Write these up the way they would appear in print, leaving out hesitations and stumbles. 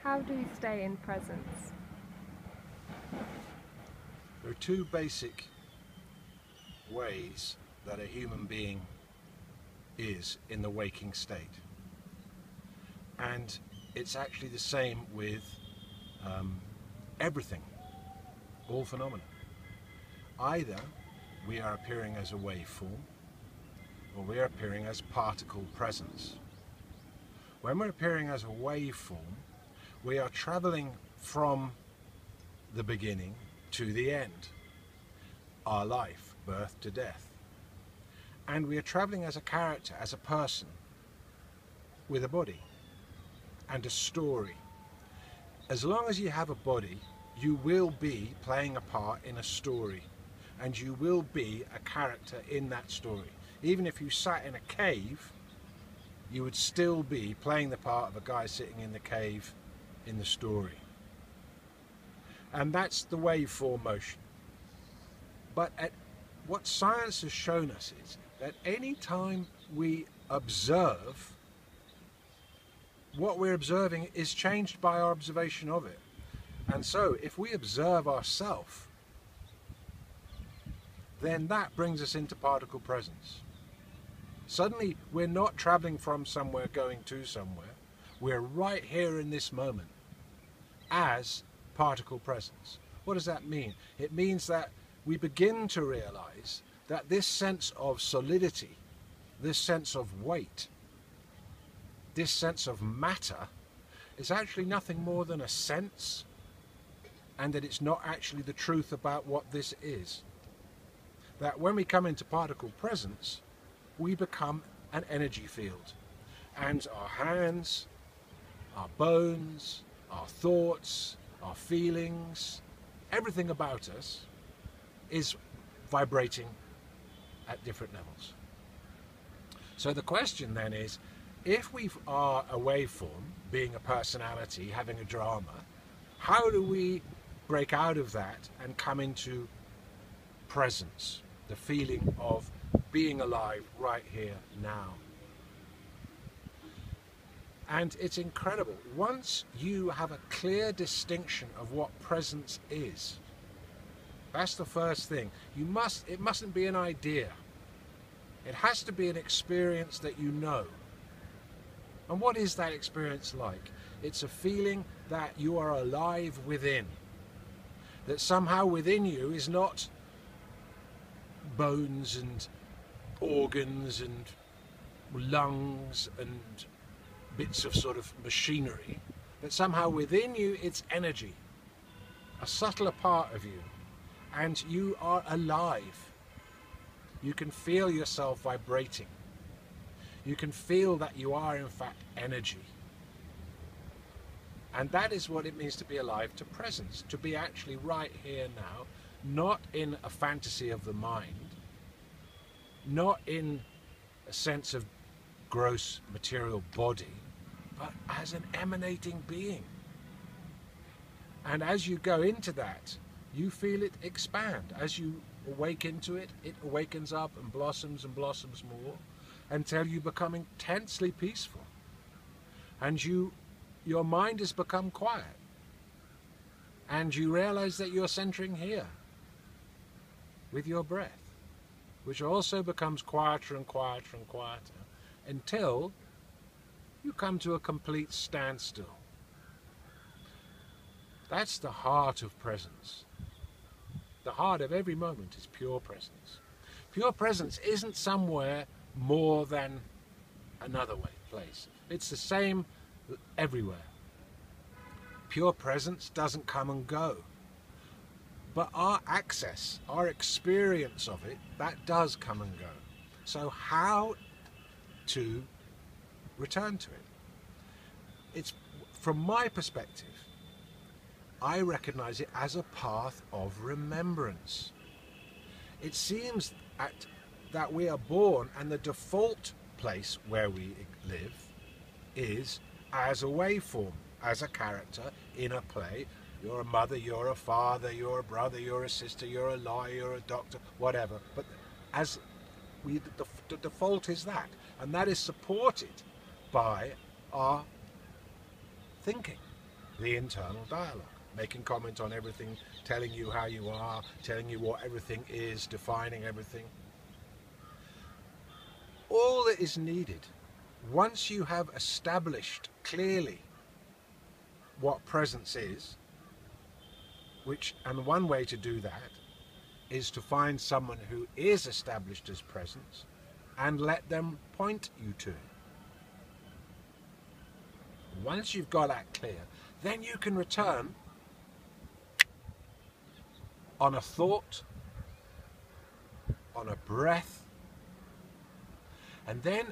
How do we stay in presence? There are two basic ways that a human being is in the waking state. And it's actually the same with everything, all phenomena. Either we are appearing as a waveform, or we are appearing as particle presence. When we're appearing as a waveform, we are traveling from the beginning to the end, our life, birth to death. And we are traveling as a character, as a person, with a body and a story. As long as you have a body, you will be playing a part in a story, and you will be a character in that story. Even if you sat in a cave, you would still be playing the part of a guy sitting in the cave in the story. And that's the waveform motion. But what science has shown us is that any time we observe, what we're observing is changed by our observation of it. And so if we observe ourselves, then that brings us into particle presence. Suddenly we're not traveling from somewhere going to somewhere. We're right here in this moment as particle presence. What does that mean? It means that we begin to realize that this sense of solidity, this sense of weight, this sense of matter is actually nothing more than a sense, and that it's not actually the truth about what this is. That when we come into particle presence, we become an energy field, and our hands, our bones, our thoughts, our feelings, everything about us is vibrating at different levels. So the question then is, if we are a waveform, being a personality, having a drama, how do we break out of that and come into presence, the feeling of being alive right here now? And it's incredible. Once you have a clear distinction of what presence is, that's the first thing. It mustn't be an idea. It has to be an experience that you know. And what is that experience like? It's a feeling that you are alive within. That somehow within you is not bones and organs and lungs and bits of sort of machinery. But somehow within you it's energy, a subtler part of you. And you are alive. You can feel yourself vibrating. You can feel that you are in fact energy. And that is what it means to be alive to presence, to be actually right here now, not in a fantasy of the mind, not in a sense of gross material body, but as an emanating being. And as you go into that, you feel it expand. As you awake into it, it awakens up and blossoms more, until you become intensely peaceful. And your mind has become quiet. And you realize that you're centering here with your breath, which also becomes quieter and quieter and quieter, until you come to a complete standstill. That's the heart of presence. The heart of every moment is pure presence. Pure presence isn't somewhere more than another place. It's the same everywhere. Pure presence doesn't come and go. But our access, our experience of it, that does come and go. So how to return to it? It's, from my perspective, I recognize it as a path of remembrance. It seems that we are born, and the default place where we live is as a waveform, as a character in a play. You're a mother, you're a father, you're a brother, you're a sister, you're a lawyer, you're a doctor, whatever. But the default is that, and that is supported by our thinking. the internal dialogue, making comment on everything, telling you how you are, telling you what everything is, defining everything. All that is needed, once you have established clearly what presence is, and one way to do that is to find someone who is established as presence and let them point you to it. Once you've got that clear, then you can return on a thought, on a breath, and then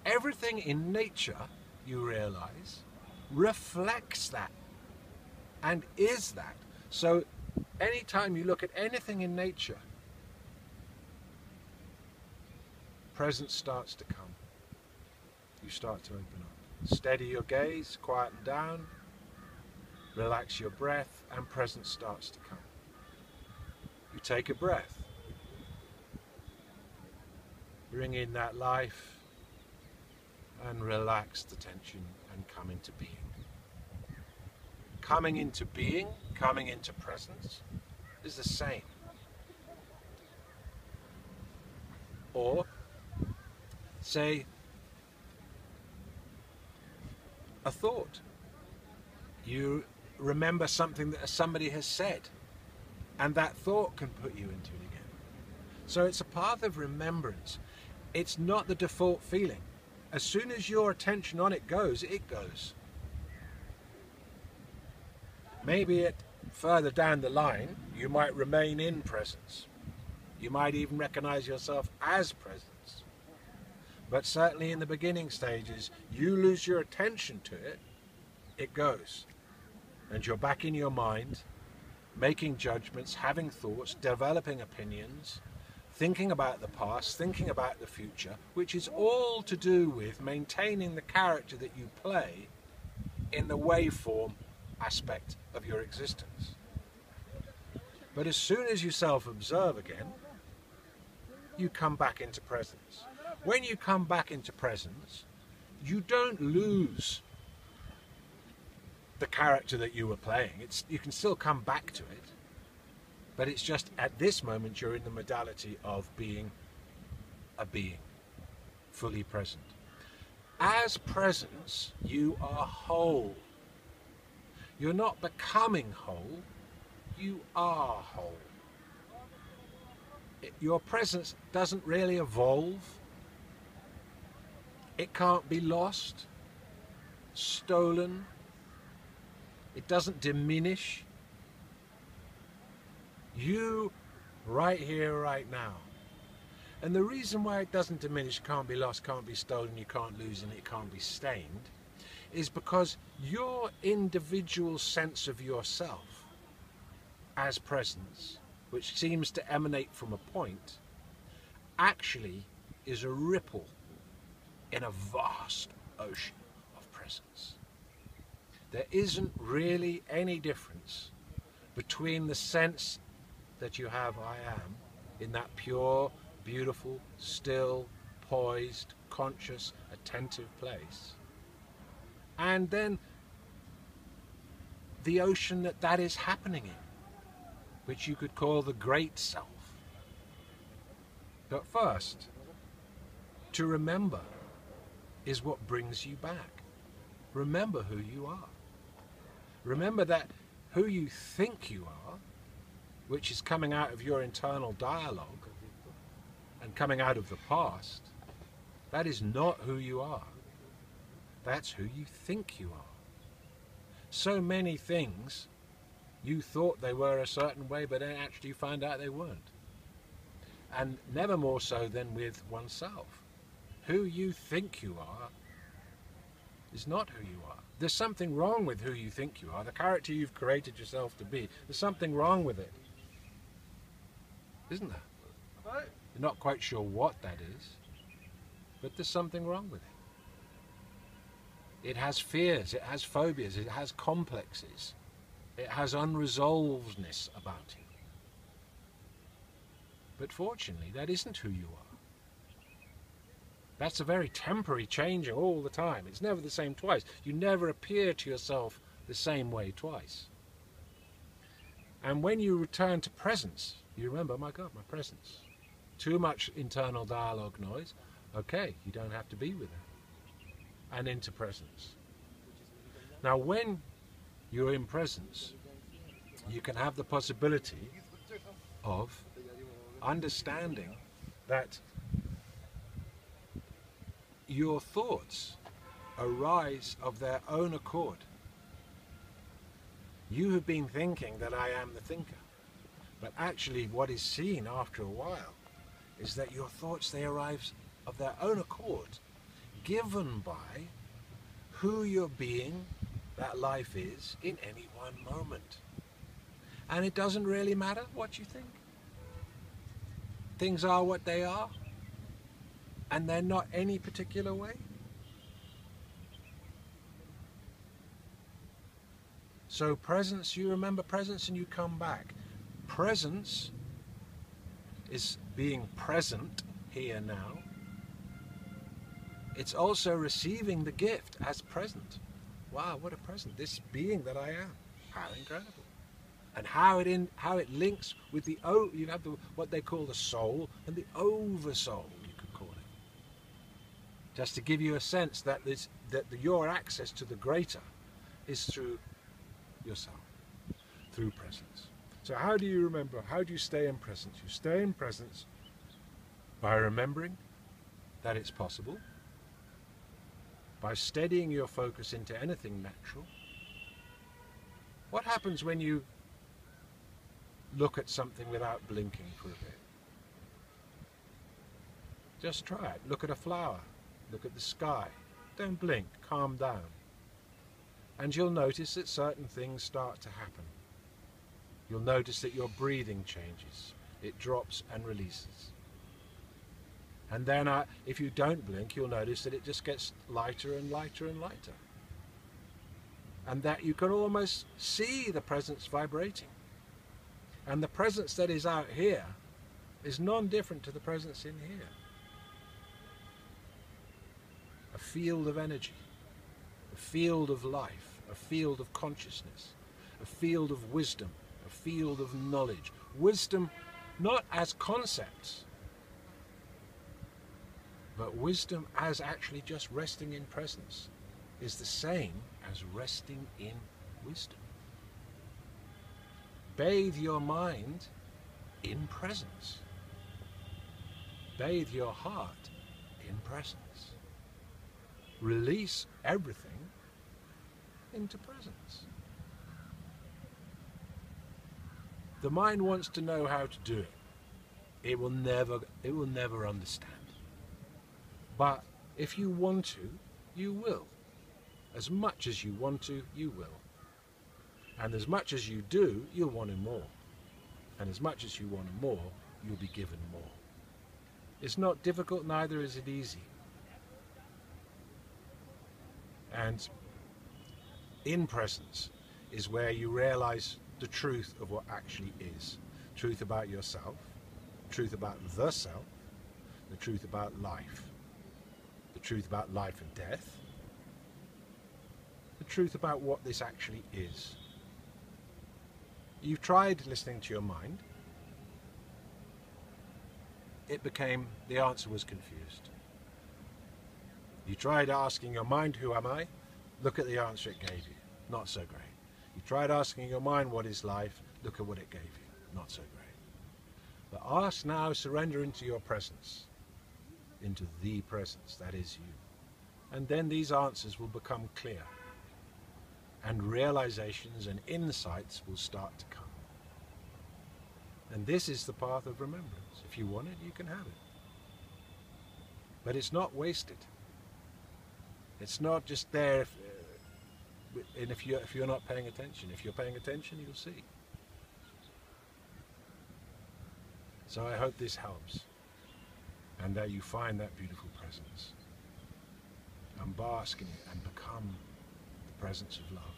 everything in nature, you realize, reflects that and is that. So anytime you look at anything in nature, presence starts to come. You start to open up. Steady your gaze, quieten down, relax your breath, and presence starts to come. You take a breath. Bring in that life and relax the tension and come into being. Coming into being, coming into presence is the same. Or say a thought. You remember something that somebody has said, and that thought can put you into it again. So it's a path of remembrance. It's not the default feeling. As soon as your attention on it goes, it goes. Maybe further down the line, you might remain in presence. You might even recognize yourself as presence. But certainly in the beginning stages, you lose your attention to it, it goes. And you're back in your mind, making judgments, having thoughts, developing opinions, thinking about the past, thinking about the future, which is all to do with maintaining the character that you play in the waveform aspect of your existence. But as soon as you self-observe again, you come back into presence. When you come back into presence, you don't lose the character that you were playing. You can still come back to it, but it's just at this moment you're in the modality of being a being, fully present. As presence, you are whole. You're not becoming whole, you are whole. Your presence doesn't really evolve. It can't be lost, stolen. It doesn't diminish. You, right here, right now. And the reason why it doesn't diminish, can't be lost, can't be stolen, you can't lose, and it can't be stained, is because your individual sense of yourself as presence, which seems to emanate from a point, actually is a ripple in a vast ocean of presence. There isn't really any difference between the sense that you have, I am, in that pure, beautiful, still, poised, conscious, attentive place, and then the ocean that is happening in, which you could call the great self. But first, to remember is what brings you back. Remember who you are. Remember that who you think you are, which is coming out of your internal dialogue and coming out of the past, that is not who you are. That's who you think you are. So many things you thought they were a certain way, but then actually you find out they weren't. And never more so than with oneself. Who you think you are is not who you are. There's something wrong with who you think you are, the character you've created yourself to be. There's something wrong with it. Isn't there? You're not quite sure what that is, but there's something wrong with it. It has fears, it has phobias, it has complexes, it has unresolvedness about it. But fortunately, that isn't who you are. That's a very temporary changing all the time. It's never the same twice. You never appear to yourself the same way twice. And when you return to presence, you remember, my God, my presence. Too much internal dialogue noise, okay, you don't have to be with it. And into presence. Now when you're in presence, you can have the possibility of understanding that your thoughts arise of their own accord. You have been thinking that I am the thinker, but actually what is seen after a while is that your thoughts, they arise of their own accord, given by who your being, that life is, in any one moment. And it doesn't really matter what you think. Things are what they are, and they're not any particular way. So presence, you remember presence and you come back. Presence is being present here now. It's also receiving the gift as present. Wow, what a present. This being that I am. How incredible. And how it links with the, you have what they call the soul and the oversoul, you could call it. Just to give you a sense that your access to the greater is through yourself, through presence. So how do you remember? How do you stay in presence? You stay in presence by remembering that it's possible, by steadying your focus into anything natural. What happens when you look at something without blinking for a bit? Just try it. Look at a flower. Look at the sky. Don't blink. Calm down. And you'll notice that certain things start to happen. You'll notice that your breathing changes. It drops and releases. And then if you don't blink, you'll notice that it just gets lighter and lighter and lighter. And that you can almost see the presence vibrating. And the presence that is out here is non-different to the presence in here. A field of energy, a field of life, a field of consciousness, a field of wisdom, a field of knowledge. Wisdom not as concepts, but wisdom as actually just resting in presence is the same as resting in wisdom. Bathe your mind in presence. Bathe your heart in presence. Release everything into presence. The mind wants to know how to do it. It will never understand. But if you want to, you will. As much as you want to, you will. And as much as you do, you'll want to more. And as much as you want more, you'll be given more. It's not difficult, neither is it easy. And in presence is where you realize the truth of what actually is. Truth about yourself, truth about the self, the truth about life, the truth about life and death, the truth about what this actually is. You've tried listening to your mind. The answer was confused. You tried asking your mind, who am I? Look at the answer it gave you. Not so great. You tried asking your mind, what is life? Look at what it gave you. Not so great. But ask now, surrender into your presence, into the presence that is you. And then these answers will become clear. And realizations and insights will start to come. And this is the path of remembrance. If you want it, you can have it. But it's not wasted. It's not just there if you're not paying attention. If you're paying attention, you'll see. So I hope this helps, and that you find that beautiful presence and bask in it and become the presence of love.